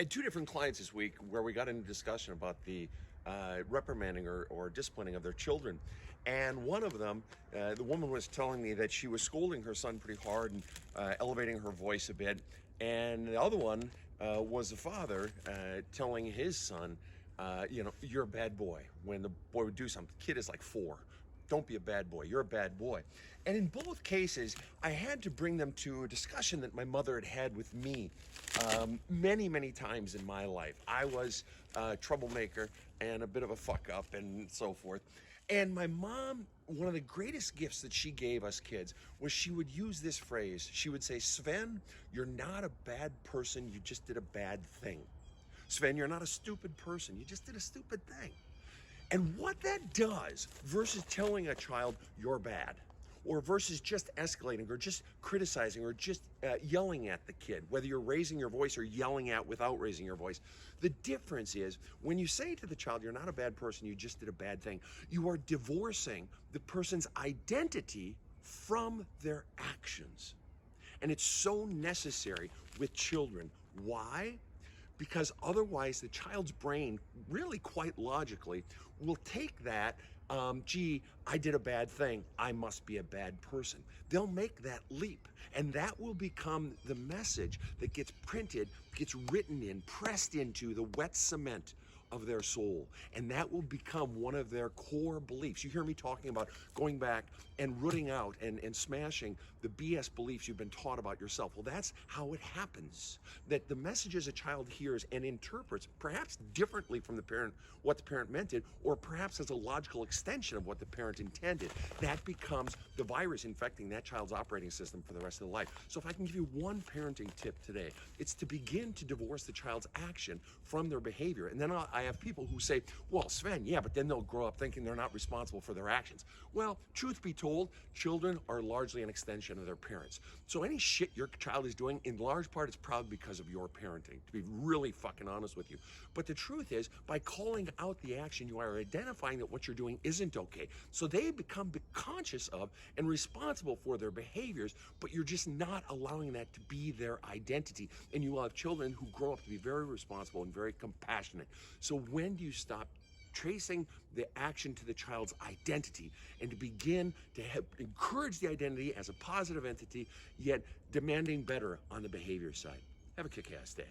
I had two different clients this week where we got into discussion about the reprimanding or disciplining of their children. And one of them, the woman was telling me that she was scolding her son pretty hard and elevating her voice a bit. And the other one was the father telling his son, you're a bad boy when the boy would do something. The kid is like 4. Don't be a bad boy. You're a bad boy. And in both cases, I had to bring them to a discussion that my mother had had with me many, many times in my life. I was a troublemaker and a bit of a fuck up and so forth. And my mom, one of the greatest gifts that she gave us kids was she would use this phrase. She would say, Sven, you're not a bad person. You just did a bad thing. Sven, you're not a stupid person. You just did a stupid thing. And what that does versus telling a child you're bad, or versus just escalating or just criticizing or just yelling at the kid, whether you're raising your voice or yelling at without raising your voice, the difference is when you say to the child, you're not a bad person, you just did a bad thing, you are divorcing the person's identity from their actions. And it's so necessary with children. Why? Because otherwise the child's brain, really quite logically, will take that, I did a bad thing, I must be a bad person. They'll make that leap, and that will become the message that gets printed, gets written in, pressed into the wet cement of their soul, and that will become one of their core beliefs. You hear me talking about going back and rooting out and smashing the BS beliefs you've been taught about yourself. Well, that's how it happens, that the messages a child hears and interprets, perhaps differently from the parent, what the parent meant it, or perhaps as a logical extension of what the parent intended, that becomes the virus infecting that child's operating system for the rest of their life. So if I can give you one parenting tip today, it's to begin to divorce the child's action from their behavior. And then I have people who say, well, Sven, yeah, but then they'll grow up thinking they're not responsible for their actions. Well, truth be told, children are largely an extension of their parents. So any shit your child is doing, in large part, it's probably because of your parenting, to be really fucking honest with you. But the truth is, by calling out the action, you are identifying that what you're doing isn't okay. So they become conscious of and responsible for their behaviors, but you're just not allowing that to be their identity. And you will have children who grow up to be very responsible and very compassionate. So when do you stop tracing the action to the child's identity and to begin to encourage the identity as a positive entity, yet demanding better on the behavior side? Have a kick-ass day.